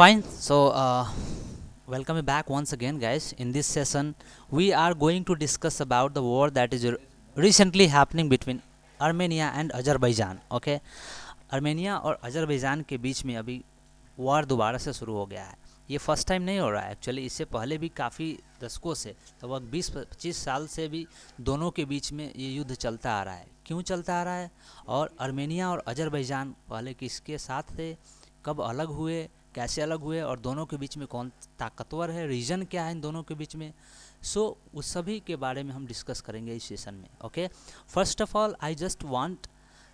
Fine. Welcome you back once again, guys. In this session, we are going to discuss about the war that is recently happening between Armenia and Azerbaijan. Okay, Armenia और Azerbaijan के बीच में अभी वार दोबारा से शुरू हो गया है। ये फर्स्ट टाइम नहीं हो रहा है एक्चुअली, इससे पहले भी काफ़ी दशकों से लगभग 20-25 साल से भी दोनों के बीच में ये युद्ध चलता आ रहा है। क्यों चलता आ रहा है और अर्मेनिया और अजरबैजान पहले किसके साथ थे, कब अलग हुए, कैसे अलग हुए और दोनों के बीच में कौन ताकतवर है, रीजन क्या है इन दोनों के बीच में। उस सभी के बारे में हम डिस्कस करेंगे इस सेशन में। Okay, first of all I just want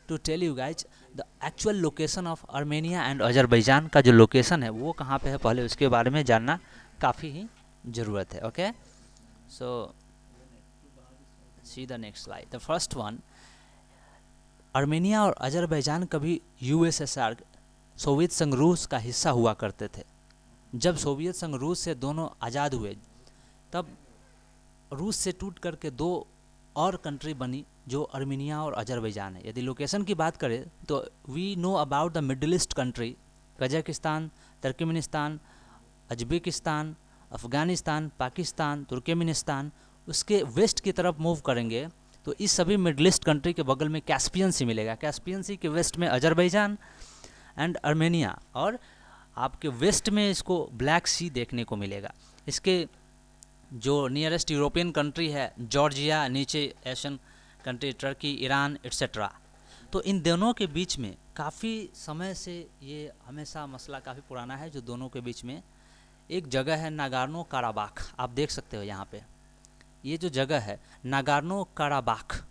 to tell you guys the actual location of Armenia and Azerbaijan का जो लोकेशन है वो कहाँ पे है, पहले उसके बारे में जानना काफ़ी ही ज़रूरत है। Okay, so see the next slide. The first one, Armenia और अजरबैजान कभी यूएसएसआर सोवियत संघ रूस का हिस्सा हुआ करते थे। जब सोवियत संघ रूस से दोनों आज़ाद हुए तब रूस से टूट करके दो और कंट्री बनी जो अर्मेनिया और अजरबैजान है। यदि लोकेशन की बात करें तो we know about the middle east country, Kazakhstan, Turkmenistan, Uzbekistan, Afghanistan, Pakistan, Turkmenistan. उसके वेस्ट की तरफ मूव करेंगे तो इस सभी मिडिल ईस्ट कंट्री के बगल में कैस्पियन सी मिलेगा। कैस्पियन सी के वेस्ट में अजरबैजान एंड अर्मेनिया, और आपके वेस्ट में इसको ब्लैक सी देखने को मिलेगा। इसके जो नियरेस्ट यूरोपियन कंट्री है जॉर्जिया, नीचे Asian country Turkey, Iran etcetera. तो इन दोनों के बीच में काफ़ी समय से ये हमेशा मसला काफ़ी पुराना है। जो दोनों के बीच में एक जगह है नागोर्नो काराबाख, आप देख सकते हो यहाँ पे ये जो जगह है नागोर्नो काराबाख।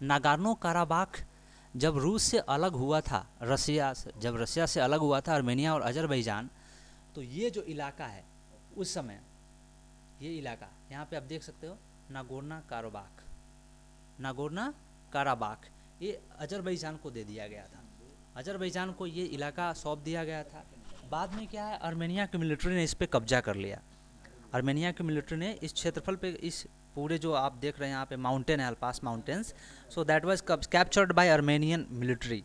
नागोर्नो काराबाख जब रूस से अलग हुआ था, रसिया से, जब रसिया से अलग हुआ था अर्मेनिया और अजरबैजान, तो ये जो इलाका है उस समय, ये इलाका यहाँ पे आप देख सकते हो नागोर्नो काराबाख, नागोर्नो काराबाख, ये अजरबैजान को दे दिया गया था। अजरबैजान को ये इलाका सौंप दिया गया था। बाद में क्या है, अर्मेनिया की मिलिट्री ने इस पे कब्जा कर लिया। अर्मेनिया की मिलिट्री ने इस क्षेत्रफल पे, इस पूरे जो आप देख रहे हैं यहाँ पे माउंटेन है, Alps mountains, so that was captured by Armenian military.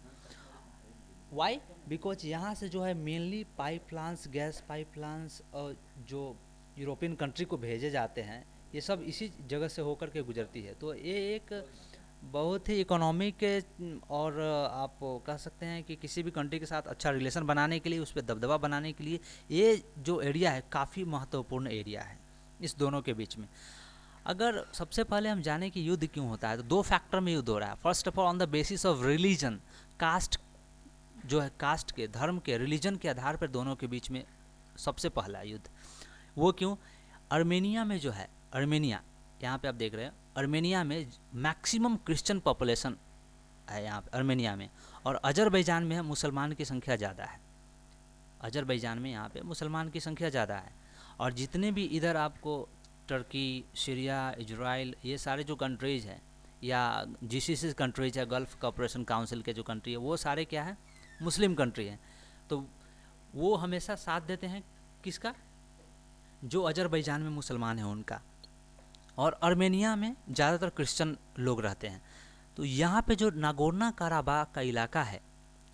Why? Because यहाँ से जो है मेनली पाइपलाइंस, गैस पाइपलाइंस और जो यूरोपियन कंट्री को भेजे जाते हैं, ये सब इसी जगह से होकर के गुजरती है। तो ये एक बहुत ही इकोनॉमिक और आप कह सकते हैं कि किसी भी कंट्री के साथ अच्छा रिलेशन बनाने के लिए, उस पर दबदबा बनाने के लिए ये जो एरिया है काफ़ी महत्वपूर्ण एरिया है इस दोनों के बीच में। अगर सबसे पहले हम जाने कि युद्ध क्यों होता है तो दो फैक्टर में युद्ध हो रहा है। First of all on the basis of religion, caste जो है, कास्ट के, धर्म के, रिलीजन के आधार पर दोनों के बीच में सबसे पहला युद्ध। वो क्यों? अर्मेनिया में जो है, अर्मेनिया यहाँ पे आप देख रहे हैं, अर्मेनिया में मैक्सिमम क्रिश्चियन पॉपुलेशन है यहाँ पे अर्मेनिया में, और अजरबैजान में मुसलमान की संख्या ज़्यादा है। अजरबैजान में यहाँ पे मुसलमान की संख्या ज़्यादा है। और जितने भी इधर आपको टर्की, सीरिया, इजराइल, ये सारे जो कंट्रीज़ हैं या जीसीसी कंट्रीज है, गल्फ कोऑपरेशन काउंसिल के जो कंट्री है, वो सारे क्या है, मुस्लिम कंट्री हैं। तो वो हमेशा साथ देते हैं किसका? जो अजरबैजान में मुसलमान हैं उनका। और अर्मेनिया में ज़्यादातर क्रिश्चियन लोग रहते हैं। तो यहाँ पे जो नागोर्नो काराबाख का इलाका है,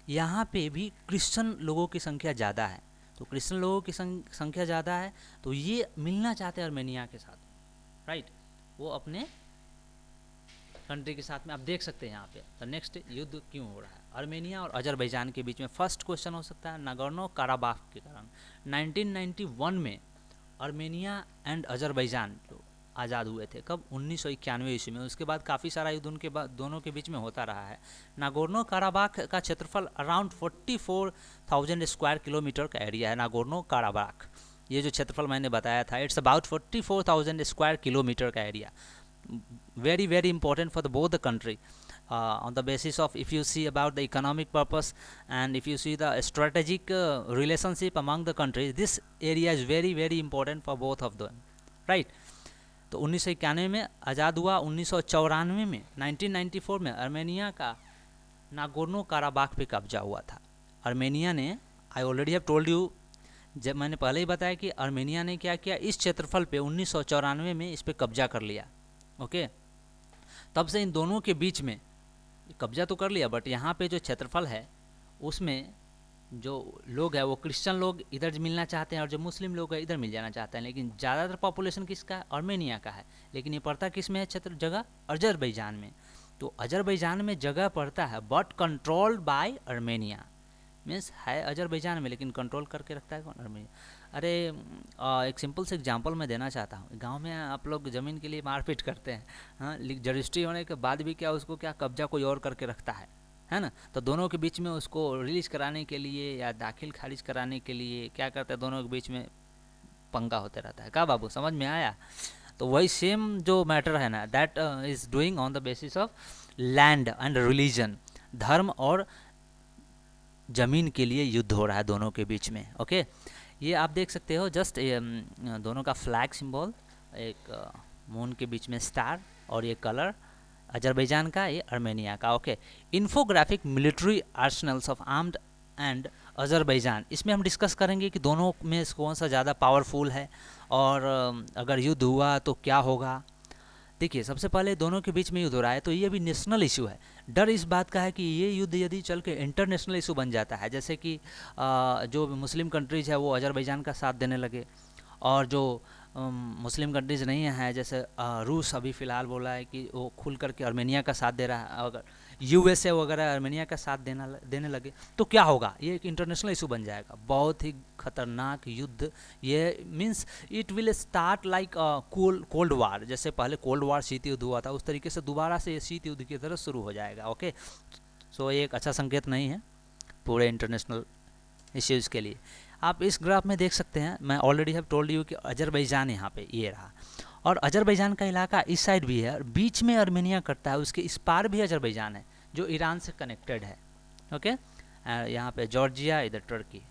यहाँ पे भी क्रिश्चियन लोगों की संख्या ज़्यादा है। तो क्रिश्चियन लोगों की संख्या ज़्यादा है, तो ये मिलना चाहते हैं अर्मेनिया के साथ, राइट, वो अपने कंट्री के साथ में। आप देख सकते हैं यहाँ पे द नेक्स्ट युद्ध क्यों हो रहा है अर्मेनिया और अजरबैजान के बीच में। फर्स्ट क्वेश्चन हो सकता है नागोर्नो काराबाख के कारण। 1991 में अर्मेनिया एंड अजरबैजान जो आज़ाद हुए थे, कब? 1991 ईस्वी में। उसके बाद काफ़ी सारा युद्ध उनके बाद दोनों के बीच में होता रहा है। नागोर्नो काराबाख का क्षेत्रफल अराउंड 44,000 स्क्वायर किलोमीटर का एरिया है। नागोर्नो काराबाख, ये जो क्षेत्रफल मैंने बताया था, इट्स अबाउट 44,000 स्क्वायर किलोमीटर का area. very very important for the both the country on the basis of, if you see about the economic purpose and if you see the strategic relationship among the countries, this area is very very important for both of them, right? तो 1991 में आज़ाद हुआ। 1994 में 1994 में Armenia का Nagorno Karabakh पे कब्जा हुआ था। अर्मेनिया ने, आई ऑलरेडी हैव टोल्ड यू, जब मैंने पहले ही बताया कि अर्मेनिया ने क्या किया, इस क्षेत्रफल पे 1994 में इस पे कब्जा कर लिया। ओके, तब से इन दोनों के बीच में कब्जा तो कर लिया, बट यहाँ पे जो क्षेत्रफल है उसमें जो लोग हैं वो क्रिश्चियन लोग इधर मिलना चाहते हैं और जो मुस्लिम लोग हैं इधर मिल जाना चाहते हैं, लेकिन ज़्यादातर पॉपुलेशन किसका है, आर्मेनिया का है। लेकिन ये पड़ता किस में है क्षेत्र, जगह अजरबैजान में। तो अजरबैजान में जगह पड़ता है but controlled by Armenia, means है अजरबैजान में लेकिन कंट्रोल करके रखता है कौन, आर्मेनिया। अरे एक सिंपल से एग्जांपल मैं देना चाहता हूँ। गांव में आप लोग ज़मीन के लिए मारपीट करते हैं, हाँ, रजिस्ट्री होने के बाद भी क्या उसको क्या कब्जा कोई और करके रखता है ना। तो दोनों के बीच में उसको रिलीज कराने के लिए या दाखिल खारिज कराने के लिए क्या करते हैं, दोनों के बीच में पंगा होते रहता है। क्या बाबू समझ में आया? तो वही सेम जो मैटर है ना, that is doing on the basis of land and religion, धर्म और ज़मीन के लिए युद्ध हो रहा है दोनों के बीच में। ओके, ये आप देख सकते हो जस्ट दोनों का फ्लैग सिंबल, एक मून के बीच में स्टार, और ये कलर अजरबैजान का, ये आर्मेनिया का। Okay, infographic military arsenals of armed and Azerbaijan, इसमें हम डिस्कस करेंगे कि दोनों में कौन सा ज़्यादा पावरफुल है और अगर युद्ध हुआ तो क्या होगा। देखिए, सबसे पहले दोनों के बीच में युद्ध हो रहा है तो ये भी नेशनल इशू है। डर इस बात का है कि ये युद्ध यदि चल के इंटरनेशनल इशू बन जाता है, जैसे कि जो मुस्लिम कंट्रीज़ है वो अजरबैजान का साथ देने लगे, और जो मुस्लिम कंट्रीज़ नहीं हैं जैसे रूस अभी फ़िलहाल बोला है कि वो खुल करके आर्मेनिया का साथ दे रहा है, अगर यूएसए वगैरह आर्मेनिया का साथ देने लगे तो क्या होगा, ये एक इंटरनेशनल इशू बन जाएगा, बहुत ही खतरनाक युद्ध। ये means it will start like cold war, जैसे पहले कोल्ड वार शीत युद्ध हुआ था, उस तरीके से दोबारा से ये शीत युद्ध की तरह शुरू हो जाएगा। ओके, सो ये एक अच्छा संकेत नहीं है पूरे इंटरनेशनल इश्यूज़ के लिए। आप इस ग्राफ में देख सकते हैं, मैं ऑलरेडी हैव टोल्ड यू कि अजरबैजान यहाँ पे ये रहा, और अजरबैजान का इलाका इस साइड भी है और बीच में आर्मेनिया करता है, उसके इस पार भी अजरबैजान है जो ईरान से कनेक्टेड है। ओके, यहाँ पे जॉर्जिया, इधर टर्की,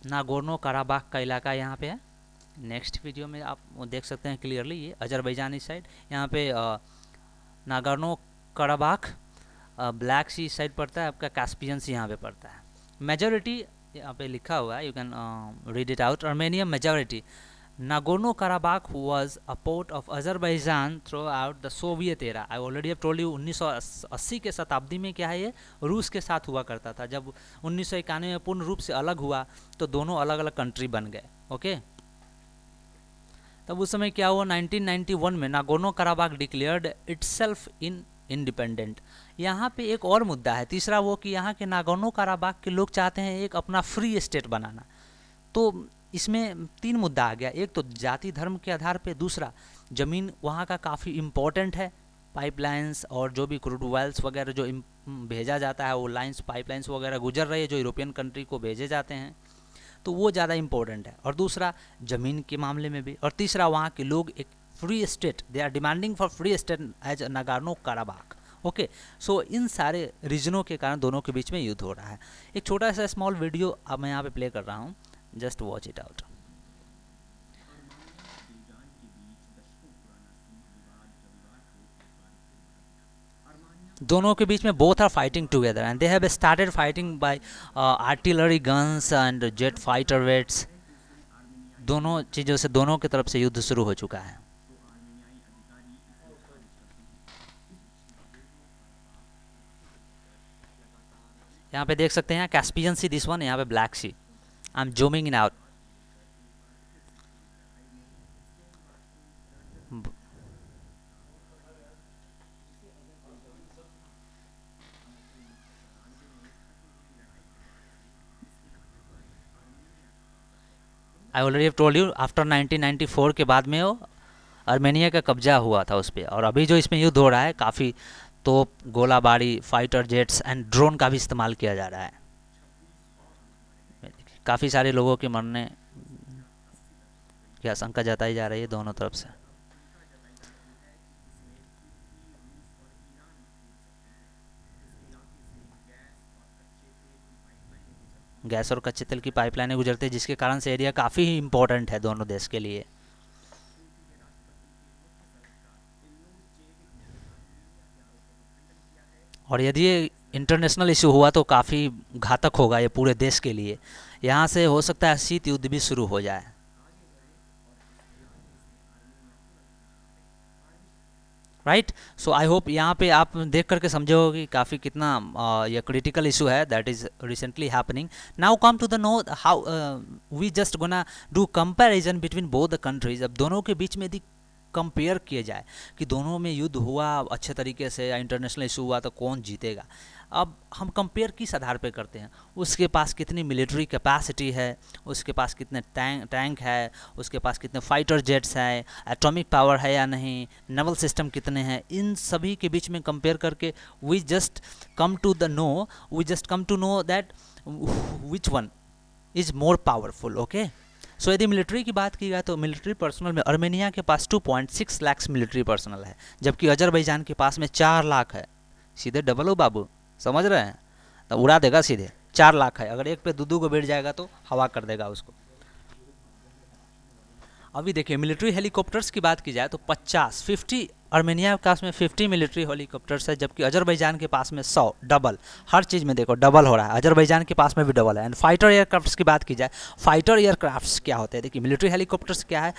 नागोर्नो कराबाख का इलाका यहाँ पे है। नेक्स्ट वीडियो में आप देख सकते हैं क्लियरली, ये अजरबैजान इस साइड, यहाँ पे नागोर्नो कराबाख ब्लैक सी इस साइड पड़ता है, आपका कैस्पियन सी यहाँ पे पड़ता है। मेजॉरिटी यहाँ पे लिखा हुआ है, you can read it out, Armenian majority Nagorno Karabakh was a part of Azerbaijan throughout the Soviet era. I already have told you 1980 के शताब्दी में क्या है, ये रूस के साथ हुआ करता था। जब 1991 में पूर्ण रूप से अलग हुआ तो दोनों अलग अलग कंट्री बन गए। ओके, तब उस समय क्या हुआ, 1991 में Nagorno Karabakh declared itself in independent. यहाँ पे एक और मुद्दा है, तीसरा वो कि यहाँ के नागोर्नो कराबाख के लोग चाहते हैं एक अपना फ्री स्टेट बनाना। तो इसमें तीन मुद्दा आ गया, एक तो जाति धर्म के आधार पे, दूसरा ज़मीन वहाँ का काफ़ी इम्पोर्टेंट है, पाइपलाइंस और जो भी क्रूड ऑयल्स वगैरह जो भेजा जाता है, वो लाइंस पाइपलाइंस वगैरह गुजर रही है जो यूरोपियन कंट्री को भेजे जाते हैं, तो वो ज़्यादा इम्पोर्टेंट है। और दूसरा ज़मीन के मामले में भी, और तीसरा वहाँ के लोग एक free state, they are demanding for free state as Nagorno Karabakh. Okay, so इन सारे रीजनों के कारण दोनों के बीच में युद्ध हो रहा है। एक छोटा सा स्मॉल वीडियो अब मैं यहाँ पे प्ले कर रहा हूँ, जस्ट वॉच इट आउट। दोनों के बीच में both are fighting together and they have started fighting by artillery guns and jet fighter vets. दोनों चीज़ों से, दोनों की तरफ से युद्ध शुरू हो चुका है। यहाँ पे देख सकते हैं कैस्पियन सी, दिस वन, यहाँ पे Black Sea. I am zooming in out. I already have told you, after 1994 के बाद में वो आर्मेनिया का कब्जा हुआ था उस पर, और अभी जो इसमें युद्ध हो रहा है काफ़ी तोप, गोलाबारी, फाइटर जेट्स एंड ड्रोन का भी इस्तेमाल किया जा रहा है। काफ़ी सारे लोगों के मरने की आशंका जताई जा रही है दोनों तरफ से। गैस और कच्चे तेल की पाइपलाइनें गुजरती है जिसके कारण से एरिया काफ़ी ही इम्पोर्टेंट है दोनों देश के लिए। और यदि ये इंटरनेशनल इशू हुआ तो काफ़ी घातक होगा ये पूरे देश के लिए। यहाँ से हो सकता है शीत युद्ध भी शुरू हो जाए। राइट। सो आई होप यहाँ पे आप देख करके समझे हो कि काफ़ी कितना ये क्रिटिकल इशू है that is recently happening. Now come to the no how we just gonna do comparison between both the countries. अब दोनों के बीच में यदि कंपेयर किया जाए कि दोनों में युद्ध हुआ अच्छे तरीके से या इंटरनेशनल इशू हुआ तो कौन जीतेगा, अब हम कंपेयर किस आधार पे करते हैं, उसके पास कितनी मिलिट्री कैपेसिटी है, उसके पास कितने टैंक है, उसके पास कितने फाइटर जेट्स हैं, एटॉमिक पावर है या नहीं, नेवल सिस्टम कितने हैं, इन सभी के बीच में कंपेयर करके we just come to the know we just come to know that which one is more powerful. Okay. So यदि मिलिट्री की बात की जाए तो मिलिट्री पर्सनल में अर्मेनिया के पास 2.6 लाख मिलिट्री पर्सनल है, जबकि अजरबैजान के पास में 4 लाख है। सीधे डबल हो बाबू, समझ रहे हैं, तो उड़ा देगा सीधे। 4 लाख है, अगर एक पे दो को बैठ जाएगा तो हवा कर देगा उसको। अभी देखिए मिलिट्री हेलीकॉप्टर्स की बात की जाए तो 50 अर्मेनिया के पास में 50 मिलिट्री हेलीकॉप्टर्स है, जबकि अजरबैजान के पास में 100। डबल, हर चीज़ में देखो डबल हो रहा है, अजरबैजान के पास में भी डबल है। एंड फाइटर एयरक्राफ्ट्स की बात की जाए, फाइटर एयरक्राफ्ट्स क्या होते हैं, देखिए मिलिट्री हेलीकॉप्टर्स क्या है,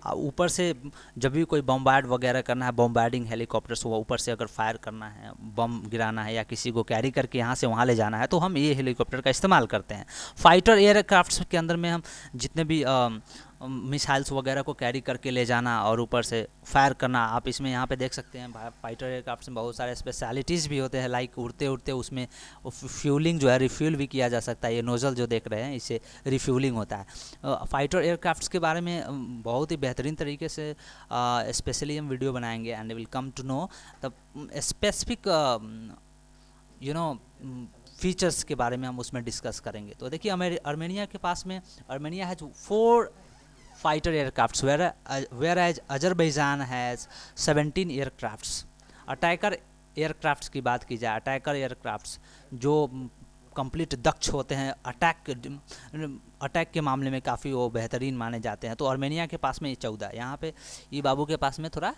ऊपर से जब भी कोई बम्बार्ड वगैरह करना है, बम्बार्डिंग हेलीकॉप्टर्स हुआ, ऊपर से अगर फायर करना है, बम गिराना है या किसी को कैरी करके यहाँ से वहाँ ले जाना है, तो हम ये हेलीकॉप्टर का इस्तेमाल करते हैं। फाइटर एयरक्राफ्ट्स के अंदर में हम जितने भी मिसाइल्स वगैरह को कैरी करके ले जाना और ऊपर से फायर करना, आप इसमें यहाँ पे देख सकते हैं फाइटर एयरक्राफ्ट में बहुत सारे स्पेशलिटीज़ भी होते हैं, लाइक उड़ते उड़ते उसमें फ्यूलिंग जो है रिफ्यूल भी किया जा सकता है। ये नोज़ल जो देख रहे हैं इससे रिफ्यूलिंग होता है। फाइटर एयरक्राफ्ट्स के बारे में बहुत ही बेहतरीन तरीके से स्पेशली हम वीडियो बनाएंगे and will come to know the specific you know features के बारे में हम उसमें डिस्कस करेंगे। तो देखिए अर्मेनिया के पास में Armenia has 4 fighter aircrafts whereas Azerbaijan has 17 aircrafts। Attacker aircrafts की बात की जाए, अटैकर एयरक्राफ्ट्स जो कंप्लीट दक्ष होते हैं, अटैक के मामले में काफ़ी वो बेहतरीन माने जाते हैं, तो अर्मेनिया के पास में ये 14। यहाँ पे ये बाबू के पास में थोड़ा,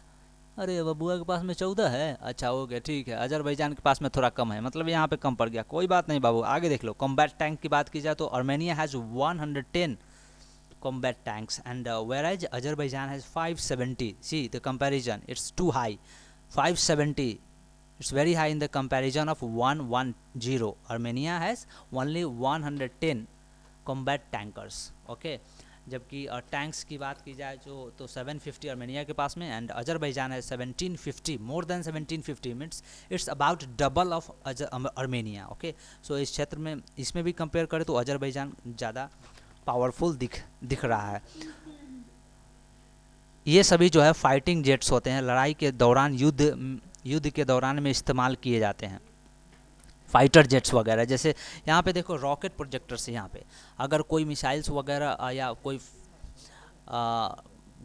अरे बबुआ के पास में 14 है, अच्छा हो गया ठीक है। अजरबैजान के पास में थोड़ा कम है, मतलब यहाँ पे कम पड़ गया, कोई बात नहीं बाबू, आगे देख लो। कॉम्बैट टैंक की बात की जाए तो Armenia has 110 combat tanks and whereas Azerbaijan has 570। see the comparison, it's too high, 570, it's very high in the comparison of 110। Armenia has only 110 combat tankers। okay, जबकि टैंक्स की बात की जाए तो 750 अर्मेनिया के पास में एंड अजरबैजान है 1750, more than 1750 means it's about double of Armenia. Okay, so इस क्षेत्र में इसमें भी कंपेयर करें तो अजरबैजान ज़्यादा पावरफुल दिख रहा है। ये सभी जो है फाइटिंग जेट्स होते हैं, लड़ाई के दौरान युद्ध के दौरान में इस्तेमाल किए जाते हैं, फाइटर जेट्स वगैरह। जैसे यहाँ पे देखो रॉकेट प्रोजेक्टर्स, यहाँ पे अगर कोई मिसाइल्स वगैरह या कोई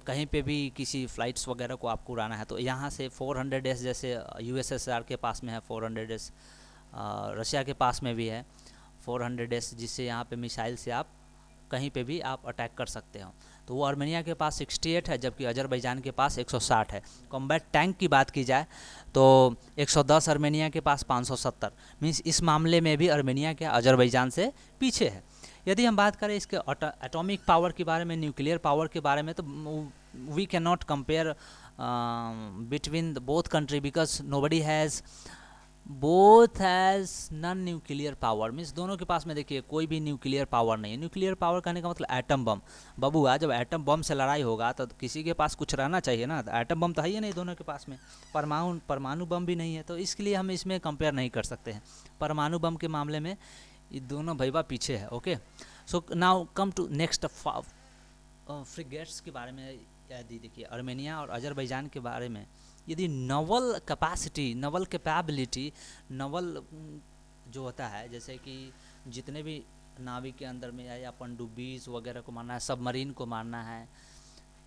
कहीं पे भी किसी फ्लाइट्स वगैरह को आपको उड़ाना है तो यहाँ से 400S, जैसे USSR के पास में है 400S, रशिया के पास में भी है 400S, जिससे यहाँ पे मिसाइल से आप कहीं पे भी आप अटैक कर सकते हो। तो वो अर्मेनिया के पास 68 है, जबकि अजरबैजान के पास 160 है। कॉम्बैट टैंक की बात की जाए तो 110 अर्मेनिया के पास 570, मीन्स इस मामले में भी अर्मेनिया क्या अजरबैजान से पीछे है। यदि हम बात करें इसके एटॉमिक पावर के बारे में, न्यूक्लियर पावर के बारे में, तो we can not compare between both country because nobody has both has non nuclear power, means दोनों के पास में देखिए कोई भी न्यूक्लियर पावर नहीं है। न्यूक्लियर पावर कहने का मतलब एटम बम। बबुआ, जब एटम बम से लड़ाई होगा तो किसी के पास कुछ रहना चाहिए ना, तो एटम बम तो है ही नहीं दोनों के पास में, परमाणु बम भी नहीं है, तो इसके लिए हम इसमें कंपेयर नहीं कर सकते हैं। परमाणु बम के मामले में ये दोनों भैया पीछे है। Okay, so now come to next frigates के बारे में। यदि देखिए अर्मेनिया और अजरबैजान के बारे में, यदि नवल कैपेसिटी, नवल कैपेबिलिटी, नवल जो होता है, जैसे कि जितने भी नाविक के अंदर में या पनडुब्बीज वगैरह को मारना है, सबमरीन को मारना है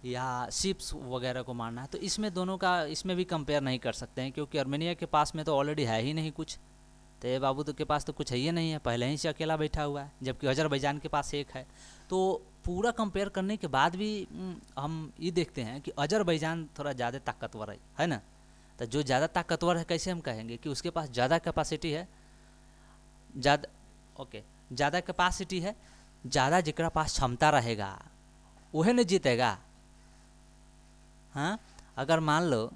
या शिप्स वगैरह को मारना है, तो इसमें दोनों का इसमें भी कंपेयर नहीं कर सकते हैं, क्योंकि अर्मेनिया के पास में तो ऑलरेडी है ही नहीं कुछ, तो ये बाबू तो के पास तो कुछ है ही नहीं है, पहले ही से अकेला बैठा हुआ है, जबकि अजरबैजान के पास एक है। तो पूरा कंपेयर करने के बाद भी हम ये देखते हैं कि अजरबैजान थोड़ा ज़्यादा ताकतवर है ना। तो जो ज़्यादा ताकतवर है कैसे हम कहेंगे कि उसके पास ज़्यादा कैपेसिटी है, ज़्यादा कैपेसिटी है, ज़्यादा जिकरा पास क्षमता रहेगा वह न जीतेगा। हाँ, अगर मान लो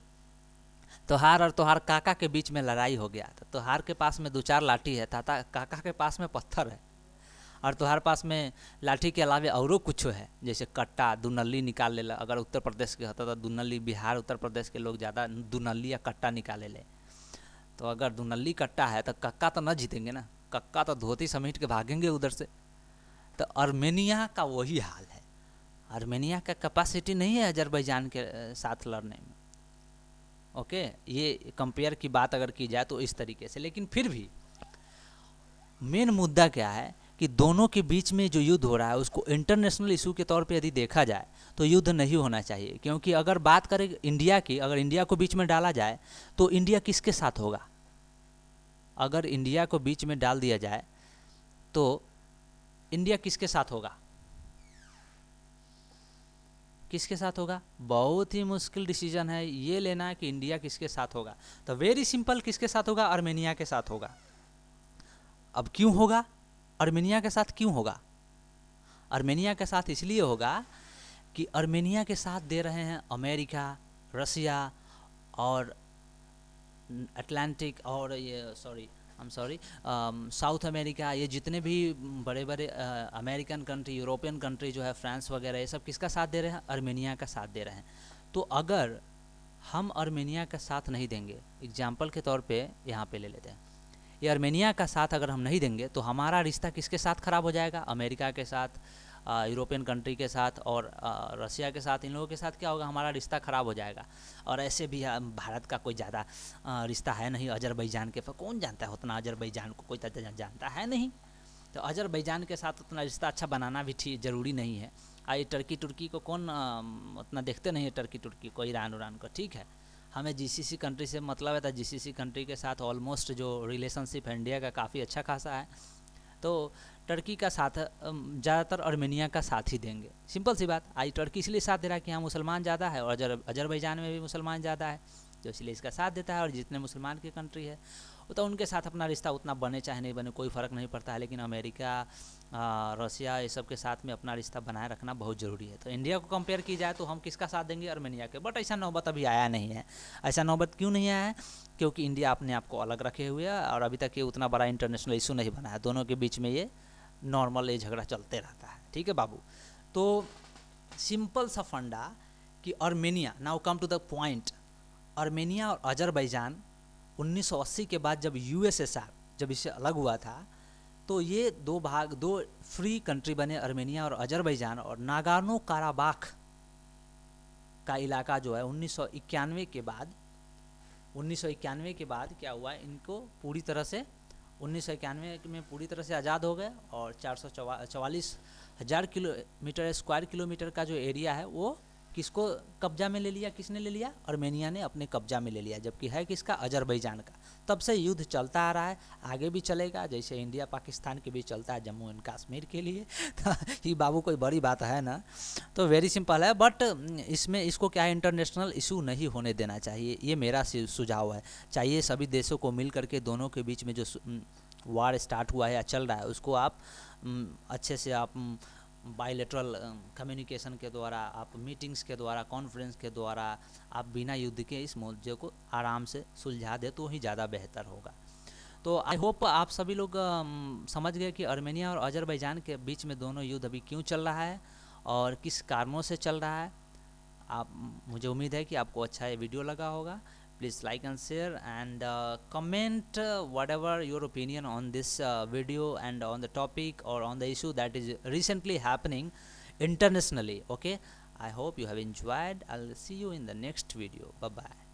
तोहार और तोहार काका के बीच में लड़ाई हो गया, तो तोहार के पास में 2-4 लाठी है, ताता काका के पास में पत्थर है, और तुम्हारे पास में लाठी के अलावा औरो कुछ है, जैसे कट्टा दुनल्ली निकाल ले। अगर उत्तर प्रदेश के होता तो दुनल्ली, बिहार उत्तर प्रदेश के लोग ज़्यादा दुनल्ली या कट्टा निकाले ले। तो अगर दुनल्ली कट्टा है तो कक्का तो न जीतेंगे ना, कक्का तो धोती समेट के भागेंगे उधर से। तो आर्मेनिया का वही हाल है, आर्मेनिया का कैपेसिटी नहीं है अजरबैजान के साथ लड़ने में। ओके, ये कंपेयर की बात अगर की जाए तो इस तरीके से। लेकिन फिर भी मेन मुद्दा क्या है कि दोनों के बीच में जो युद्ध हो रहा है उसको इंटरनेशनल इशू के तौर पे यदि देखा जाए तो युद्ध नहीं होना चाहिए। क्योंकि अगर बात करें इंडिया की, अगर इंडिया को बीच में डाला जाए तो इंडिया किसके साथ होगा? अगर इंडिया को बीच में डाल दिया जाए तो इंडिया किसके साथ होगा? किसके साथ होगा? बहुत ही मुश्किल डिसीजन है ये लेना कि इंडिया किसके साथ होगा। तो वेरी सिंपल, किसके साथ होगा? आर्मेनिया के साथ होगा। अब क्यों होगा? आर्मेनिया के साथ क्यों होगा? आर्मेनिया के साथ इसलिए होगा कि आर्मेनिया के साथ दे रहे हैं अमेरिका, रसिया और अटलांटिक और ये साउथ अमेरिका, ये जितने भी बड़े बड़े अमेरिकन कंट्री, यूरोपियन कंट्री जो है, फ्रांस वगैरह, ये सब किसका साथ दे रहे हैं? आर्मेनिया का साथ दे रहे हैं। तो अगर हम आर्मेनिया का साथ नहीं देंगे, एग्जाम्पल के तौर पे यहाँ पे ले लेते हैं, ये आर्मेनिया का साथ अगर हम नहीं देंगे तो हमारा रिश्ता किसके साथ ख़राब हो जाएगा? अमेरिका के साथ, यूरोपियन कंट्री के साथ और रसिया के साथ। इन लोगों के साथ क्या होगा? हमारा रिश्ता ख़राब हो जाएगा। और ऐसे भी भारत का कोई ज़्यादा रिश्ता है नहीं अजरबैजान के, कौन जानता है उतना अजरबैजान को? कोई जानता है नहीं। तो अजरबैजान के साथ उतना रिश्ता अच्छा बनाना भी ठीक ज़रूरी नहीं है। ये टर्की तुर्की को कौन उतना देखते नहीं है, टर्की तुर्की को, ईरान उरान को। ठीक है, हमें जीसीसी कंट्री से मतलब है, तो जीसीसी कंट्री के साथ ऑलमोस्ट जो रिलेशनशिप है इंडिया का काफ़ी अच्छा खासा है। तो टर्की का साथ ज़्यादातर आर्मेनिया का साथ ही देंगे, सिंपल सी बात। आई टर्की इसलिए साथ दे रहा है कि यहाँ मुसलमान ज़्यादा है और अजरबैजान में भी मुसलमान ज़्यादा है, तो इसलिए इसका साथ देता है। और जितने मुसलमान की कंट्री है तो उनके साथ अपना रिश्ता उतना बने चाहे नहीं बने कोई फ़र्क नहीं पड़ता है। लेकिन अमेरिका, रसिया, ये सब के साथ में अपना रिश्ता बनाए रखना बहुत ज़रूरी है। तो इंडिया को कंपेयर की जाए तो हम किसका साथ देंगे? आर्मेनिया के। बट ऐसा नौबत अभी आया नहीं है। ऐसा नौबत क्यों नहीं आया है? क्योंकि इंडिया अपने आप को अलग रखे हुए है और अभी तक ये उतना बड़ा इंटरनेशनल इशू नहीं बना है। दोनों के बीच में ये नॉर्मल ये झगड़ा चलते रहता है। ठीक है बाबू, तो सिंपल सा फंडा कि Armenia, now come to the point, Armenia और अजरबैजान 1980 के बाद जब यूएसएसआर जब इससे अलग हुआ था तो ये दो फ्री कंट्री बने, आर्मेनिया और अजरबैजान। और नागोर्नो काराबाख का इलाका जो है 1991 के बाद क्या हुआ, इनको पूरी तरह से 1991 में पूरी तरह से आज़ाद हो गए और 444,000 स्क्वायर किलोमीटर का जो एरिया है वो किसको कब्जा में ले लिया? किसने ले लिया? आर्मेनिया ने अपने कब्जा में ले लिया, जबकि है किसका? अजरबैजान का। तब से युद्ध चलता आ रहा है, आगे भी चलेगा, जैसे इंडिया पाकिस्तान के बीच चलता है जम्मू एंड कश्मीर के लिए। तो ये बाबू कोई बड़ी बात है ना? तो वेरी सिंपल है। बट इसमें इसको क्या है, इंटरनेशनल इशू नहीं होने देना चाहिए, ये मेरा सुझाव है। चाहिए सभी देशों को मिल करके दोनों के बीच में जो वार स्टार्ट हुआ है या चल रहा है उसको आप अच्छे से आप बायलैटरल कम्युनिकेशन के द्वारा, आप मीटिंग्स के द्वारा, कॉन्फ्रेंस के द्वारा आप बिना युद्ध के इस मुद्दे को आराम से सुलझा दे तो ही ज़्यादा बेहतर होगा। तो आई होप आप सभी लोग समझ गए कि आर्मेनिया और अजरबैजान के बीच में दोनों युद्ध अभी क्यों चल रहा है और किस कारणों से चल रहा है। मुझे उम्मीद है कि आपको अच्छा ये वीडियो लगा होगा। Please like and share and comment whatever your opinion on this video and on the topic or on the issue that is recently happening internationally. Okay, I hope you have enjoyed. I'll see you in the next video. Bye bye.